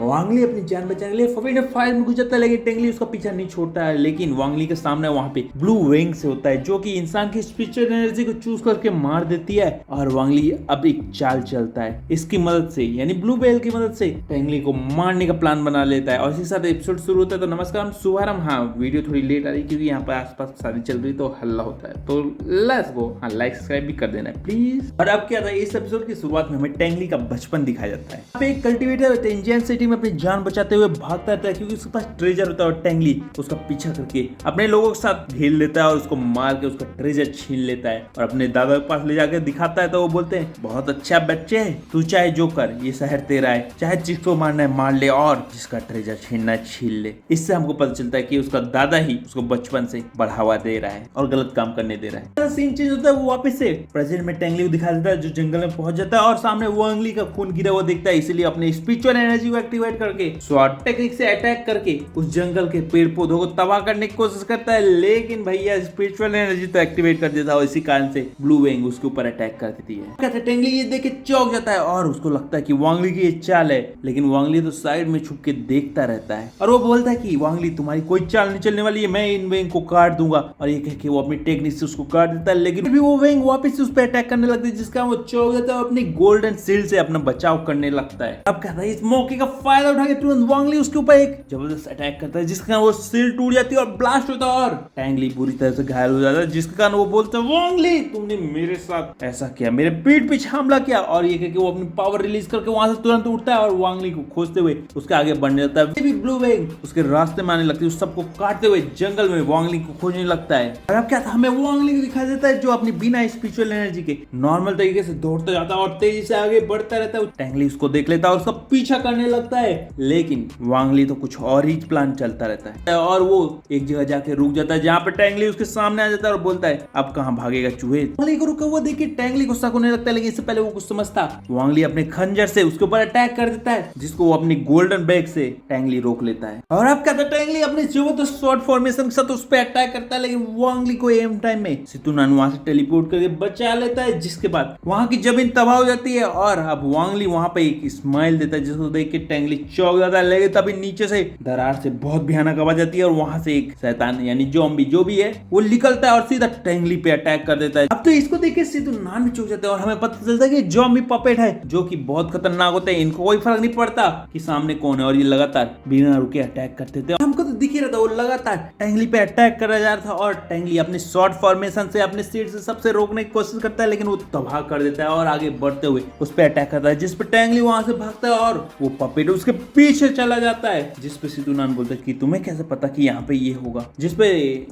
वांगली अपनी जान बचाने के लिए फोर्बिडन फायर में घुस जाता है, लेकिन टेंगली उसका पीछा नहीं छोड़ता है। लेकिन वांगली के सामने वहाँ पे ब्लू विंग से होता है जो कि इंसान की स्पिरिचुअल एनर्जी को चूज करके मार देती है। और वांगली अब एक चाल चलता है, इसकी मदद से यानी ब्लू वेल की मदद से टेंगली को मारने का प्लान बना लेता है। और इसी साथ एपिसोड शुरू होता है। तो नमस्कार, शुभारंभ। हाँ, वीडियो थोड़ी लेट आ रही क्योंकि यहाँ पर आसपास शादी चल रही तो हल्ला होता है। तो लेट्स गो। हाँ, लाइक सब्सक्राइब भी कर देना है प्लीज। और अब क्या था, इस एपिसोड की शुरुआत में हमें टेंगली का बचपन दिखाया जाता है। यहाँ पे एक कल्टीवेटर टेंजियन सिटी में अपनी जान बचाते हुए भागता रहता है क्योंकि उसके पास ट्रेजर होता है। और टेंगली उसका पीछा करके अपने लोगों के साथ घेर लेता है और उसको मार के उसका ट्रेजर छीन लेता है और अपने दादा के पास ले जाकर दिखाता है। तो वो बोलते हैं, बहुत अच्छा बच्चे है, तू चाहे जो कर, ये शहर तेरा है, चाहे जिसको मारना है मार ले और जिसका ट्रेजर छीनना है छीन ले। इससे हमको पता चलता है कि उसका दादा ही उसको बचपन से बढ़ावा दे रहा है और गलत काम करने दे रहा है। सीन चेंज होता है, वो वापस से प्रेजेंट में टेंगली को दिखा देता है जो जंगल में पहुंच जाता है और सामने वांगली का खून गिरा हुआ दिखता है। इसलिए अपने स्पिरिचुअल एनर्जी को एक्टिवेट करके स्वॉर्ड टेक्निक से अटैक करके उस जंगल के पेड़ पौधों को तबाह करने की कोशिश करता है। लेकिन भैया स्पिरिचुअल एनर्जी तो एक्टिवेट कर देता है और इसी कारण से ब्लू विंग उसके ऊपर अटैक कर देती है। कहते हैं टेंगली ये देख के चौंक जाता है और उसको लगता है कि वांगली की ये चाल है। लेकिन वांगली तो साइड में छुप के देखता रहता है और वो बोलता है कि वांगली तुम्हारी कोई चाल नहीं चलने वाली है, मैं इन विंग को काट दूंगा। और ये कह के वो अपनी टेक्निक से उसको काट देता है। लेकिन भी वो विंग वापस उस पर अटैक करने लगती है जिसका वो चौंक जाता है और अपनी गोल्डन शील्ड से अपना बचाव करने लगता है। अब कहता है इस मौके का फायदा उठा के तुरंत वांगली उसके ऊपर एक जबरदस्त अटैक करता है जिसके कारण वो शील्ड टूट जाती है और ब्लास्ट होता है और टेंगली बुरी तरह से घायल हो जाता है। जिसके कारण वो बोलता है, वांगली तुमने मेरे साथ ऐसा किया, मेरे पीठ पीछे हमला किया। और ये कह के वो अपनी पावर रिलीज करके वहां से तुरंत उठता है और वांगली को खोजते हुए उसके आगे बढ़ने लगता है। भी ब्लू विंग उसके रास्ते में आने लगती है, उस सबको काटते हुए जंगल में वांगली को खोजने लगता है। और अब क्या था, हमें वांगली को दिखाई देता है जो अपनी बिना स्पिरिचुअल एनर्जी के नॉर्मल तरीके से दौड़ता जाता है और तेजी से आगे बढ़ता रहता है। टेंगली उसको देख लेता है और उसका पीछा करने लगता है। लेकिन वांगली तो कुछ और ही प्लान चलता रहता है और वो एक जगह जाके रुक जाता है जहाँ पे टेंगली उसके सामने आ जाता है और बोलता है, अब कहाँ भागेगा चूहे। वांगली को रुका हुआ देख के टेंगली को शक होने लगता है। लेकिन इससे पहले वो कुछ समझता, वांगली अपने खंजर से उसके ऊपर अटैक कर देता है जिसको वो अपनी गोल्डन बैग से टेंगली रोक लेता है। और अब क्या था, टेंगली अपने जबरदस्त स्वॉर्ड फॉर्मेशन के साथ उस पर अटैक करता है। लेकिन वांगली को एम टाइम में सितुनान वहां से टेलीपोर्ट करके बचा लेता है जिसके बाद वहां की जमीन तबाह हो जाती है। और अब वांगली वहां पे एक स्माइल देता है जिसको देख के टेंगली चौंक जाता है। लेकिन तभी नीचे से दरार से बहुत भयानक आवाज आती है और वहां से एक शैतान यानी ज़ॉम्बी जो भी है वो निकलता है और सीधा टेंगली पे अटैक कर देता है। अब तो इसको देख के सितुनान भी चौंक जाते हैं और हमें पता चलता है कि ज़ॉम्बी पपेट है जो कि बहुत खतरनाक होते हैं। इनको कोई फर्क नहीं पड़ता कि सामने कौन है और ये लगातार बिना रुके अटैक करते थे। हमको तो दिख ही रहा था वो लगातार टेंगली पे अटैक कर जा रहा था और टेंगली अपने शॉर्ट फॉर्मेशन से अपने सीट से सबसे रोकने की कोशिश करता है। लेकिन वो तबाह कर देता है और आगे बढ़ते हुए उस पर अटैक करता है जिस पर टेंगली वहां से भागता है और वो पपेट उसके पीछे चला जाता है। जिस पे सितुनान बोलता है कि तुम्हें कैसे पता कि यहाँ पे ये होगा। जिस पे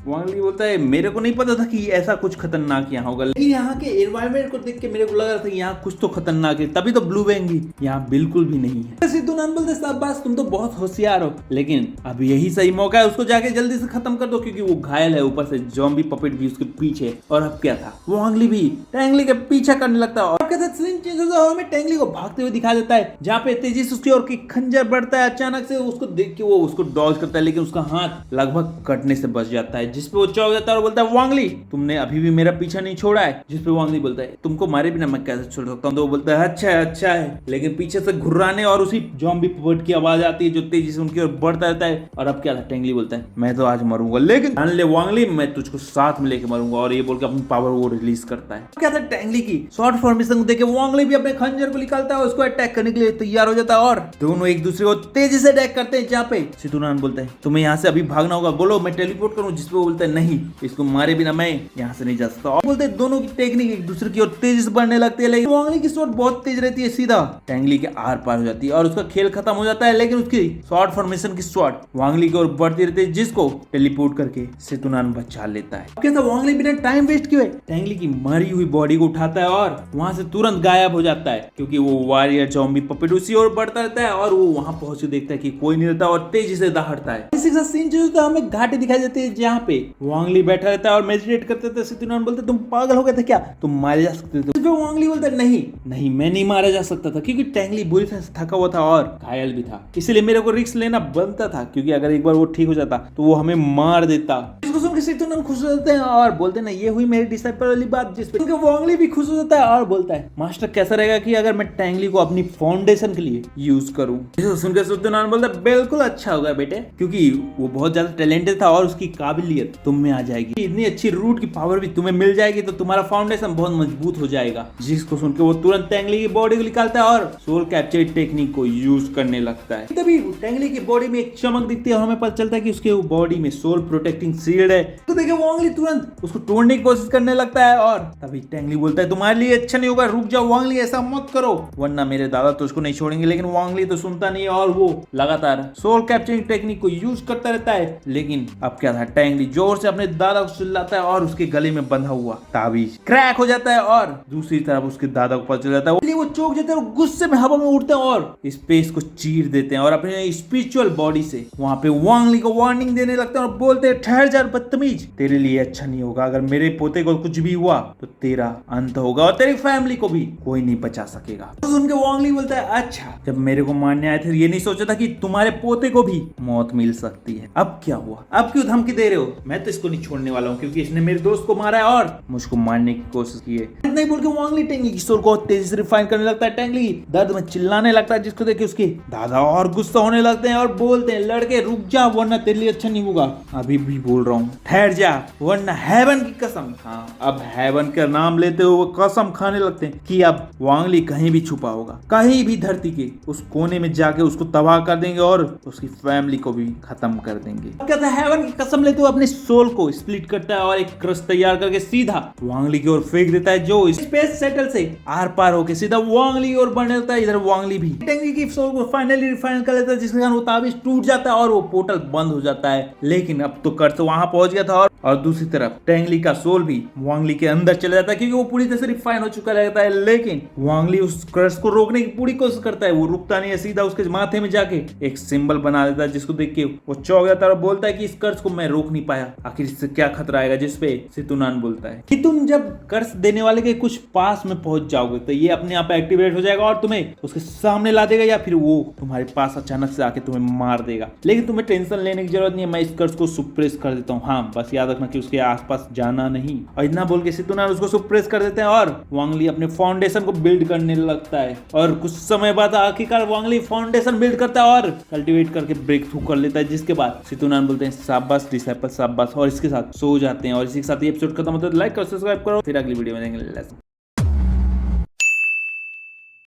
वांगली बोलता है, मेरे को नहीं पता था कि ऐसा कुछ खतरनाक यहाँ होगा, लेकिन यहाँ के एनवायरमेंट को देख के मेरे को लग रहा था कि यहाँ कुछ तो खतरनाक है। तभी तो ब्लू विंग यहाँ बिल्कुल भी नहीं है। सितुनान बोलते शाबाश, तुम तो बहुत होशियार हो, लेकिन अब यही सही मौका है, उसको जाके जल्दी से खत्म कर दो क्योंकि वो घायल है, ऊपर से ज़ॉम्बी पपेट भी उसके पीछे। और अब क्या था, वांगली भी टेंगली के पीछा करने लगता है और सीन चेंज होता है, हमें टेंगली को भागते हुए दिखा देता है जहाँ पे तेजी से उसकी ओर की खंजर बढ़ता है। अचानक से उसको देख के वो उसको डॉज करता है लेकिन उसका हाथ लगभग कटने से बच जाता है जिसपे वो चौंक जाता है और बोलता है, वांगली तुमने अभी भी मेरा पीछा नहीं छोड़ा है। जिसपे वांगली बोलता है, तुमको मारे बिना मैं कैसे छोड़ सकता हूँ। तो वो बोलता है, अच्छा है। लेकिन पीछे से घुर्राने और उसी ज़ॉम्बी पपेट की आवाज आती है जो तेजी से उनकी ओर बढ़ता रहता है। और अब क्या था, टेंगली बोलता है, मैं तो आज मरूंगा, लेकिन जान ले वांगली मैं तुझको साथ में लेके मरूंगा। और ये बोल के अपनी पावर वो रिलीज करता है। क्या था, टेंगली की शॉर्ट फॉर्मेशन को देख के वांगली भी अपने खंजर को निकालता है, उसको अटैक करने के लिए तैयार हो जाता है और दोनों एक दूसरे को तेजी से अटैक करते हैं। जहाँ पे सितुनान बोलता है, तुम्हें यहाँ से अभी भागना होगा, बोलो मैं टेलीपोर्ट करूँ। जिसपे वो बोलता है, नहीं, इसको मारे बिना मैं यहाँ से नहीं जा सकता। और बोलते हैं दोनों की टेक्निक एक दूसरे की ओर तेजी से बढ़ने लगती है। लेकिन वांगली की शॉट बहुत तेज रहती है, सीधा टेंगली के आर पार हो जाती है और उसका खेल खत्म हो जाता है। लेकिन उसकी शॉर्ट फॉर्मेशन की शॉट वांगली की ओर बढ़ती रहती है जिसको टेलीपोर्ट करके सितुनान बचा लेता है। क्या था, वांगली बिना टाइम वेस्ट किए टेंगली की मरी हुई बॉडी को उठाता है और वहां से तुरंत गायब हो जाता है क्योंकि वो वॉरियर ज़ॉम्बी पपेट उसी ओर बढ़ता रहता है और वो वहां पहुंच के देखता है कि कोई नहीं रहता और तेजी से दहाड़ता है। इसी के साथ सीन जो होता है, हमें घाटी दिखाई देती है जहाँ पे वांगली बैठा रहता है और मेडिटेट करते थे। सितुनान बोलते, तुम पागल हो गए थे क्या, तुम मारे जा सकते थे। वांगली बोलता है, नहीं मैं नहीं मारा जा सकता था क्योंकि टेंगली बुरी तरह से थका हुआ था और घायल भी था, इसलिए मेरे को रिस्क लेना बनता था क्योंकि अगर एक बार वो ठीक हो जाता तो वो हमें मार देता। जिसको सुन के सितुनन खुश हो जाते हैं और बोलते हैं ना ये हुई मेरी डिसाइपल वाली बात, जिस पे वांगली भी खुश हो जाता है और बोलता है मास्टर कैसा रहेगा कि अगर मैं टैंगली को अपनी फाउंडेशन के लिए यूज करूं। जिसको सुन के सितुनन बोलता है बिल्कुल अच्छा होगा बेटे, क्योंकि वो बहुत ज्यादा टैलेंटेड था और उसकी काबिलियत तुम में आ जाएगी, इतनी अच्छी रूट की पावर भी तुम्हें मिल जाएगी तो तुम्हारा फाउंडेशन बहुत मजबूत हो जाएगा। जिसको सुन के वो तुरंत टैंगली की बॉडी को निकालता है और सोल कैप्चर टेक्निक को यूज करने लगता है। तभी टैंगली की बॉडी में एक चमक दिखती है और हमें पता चलता है कि उसके बॉडी में सोल प्रोटेक्टिंग शील्ड है। तो देखिए वांगली तुरंत उसको तोड़ने की कोशिश करने लगता है और तभी टैंगली बोलता है तुम्हारे लिए अच्छा नहीं होगा, रुक जाओ वांगली, ऐसा मत करो वरना मेरे दादा तो उसको नहीं छोड़ेंगे। लेकिन वांगली तो सुनता नहीं है और वो लगातार सोल कैप्चरिंग टेक्निक को यूज करता रहता है। लेकिन अब क्या था, टैंगली जोर से अपने दादा को चिल्लाता है और उसके गले में बंधा हुआ ताबीज क्रैक हो जाता है और दूसरी तरफ उसके दादा को पता चल जाता है। वो चौंक जाते हैं और गुस्से में हवा में उड़ते हैं और स्पेस को चीर देते हैं और अपने स्पिरिचुअल बॉडी से वहां पे वांगली को वार्निंग देने लगते हैं और बोलते हैं ठहर जा बदतमीज, तेरे लिए अच्छा नहीं होगा, अगर मेरे पोते को कुछ भी हुआ तो तेरा अंत होगा और तेरी फैमिली को भी कोई नहीं बचा सकेगा। तो सुन के वांगली बोलता है अच्छा, जब मेरे को मारने आए थे ये नहीं सोचा था कि तुम्हारे पोते को भी मौत मिल सकती है, अब क्या हुआ, अब क्यों धमकी दे रहे हो, मैं तो इसको नहीं छोड़ने वाला हूँ क्योंकि इसने मेरे दोस्त को मारा है और मुझको मारने की कोशिश की है। इतना ही बोल के वांगली टैंगली की सोल को तेजी से रिफाइन करने लगता है। टैंगली दर्द में चिल्लाने लगता है जिसको देख के उसके दादा और गुस्सा होने लगते हैं और बोलते हैं लड़के रुक जा वरना तेरे लिए अच्छा नहीं होगा, अभी भी बोल रहा हूँ ठहर जा वरना हेवन की कसम। हाँ, अब हेवन का नाम लेते हुए कसम खाने लगते हैं कि अब वांगली कहीं भी छुपा होगा, कहीं भी धरती के उस कोने में जाके उसको तबाह कर देंगे और उसकी फैमिली को भी खत्म कर देंगे। कहता है हेवन की कसम लेते हुए अपने सोल को स्प्लिट करता है और एक क्रश तैयार करके सीधा वांगली की ओर फेंक देता है जो स्पेस सेटल से आर पार होकर सीधा वांगली की ओर बढ़ने लगता है। इधर वांगली भी टैंगली की सोल को फाइनली रिफाइन कर लेता है जिसके कारण वो ताबीज टूट जाता है और वो पोर्टल बंद हो जाता है। लेकिन अब तो कर्स वहां पहुंच गया था और दूसरी तरफ टैंगली का सोल भी वांगली के अंदर चला जाता है क्योंकि वो पूरी तरह से रिफाइन हो चुका रहता है। लेकिन वांगली उस कर्स को रोकने की पूरी कोशिश करता है, वो रुकता नहीं है, सीधा उसके माथे में जाके एक सिंबल बना देता है जिसको देख के वो चौंक जाता है और बोलता है कि इस कर्स को मैं रोक नहीं पाया, आखिर इससे क्या खतरा आएगा। जिसपे सितुनान बोलता है कि तुम जब कर्स देने वाले के कुछ पास में पहुंच जाओगे तो ये अपने आप एक्टिवेट हो जाएगा और तुम्हें उसके सामने ला देगा या फिर वो तुम्हारे पास अचानक से आके तुम्हें मार देगा। लेकिन तुम्हें टेंशन लेने की जरूरत नहीं है, मैं इस कर्स को सुप्रेस कर देता हूँ, हाँ बस याद रखना कि उसके आसपास जाना नहीं। और इतना बोल के सितुनान उसको सुप्रेस कर देते हैं और वांगली अपने फाउंडेशन को बिल्ड करने लगता है और कुछ समय बाद आखिरकार वांगली फाउंडेशन बिल्ड करता है और कल्टीवेट करके ब्रेक थ्रू कर लेता है। जिसके बाद सितुनान बोलते हैं शाबाश डिसाइपल शाबाश और इसके साथ सो जाते हैं। और इसी के साथ ये एपिसोड खत्म होता है। लाइक करो, सब्सक्राइब करो, फिर अगली वीडियो में देखेंगे।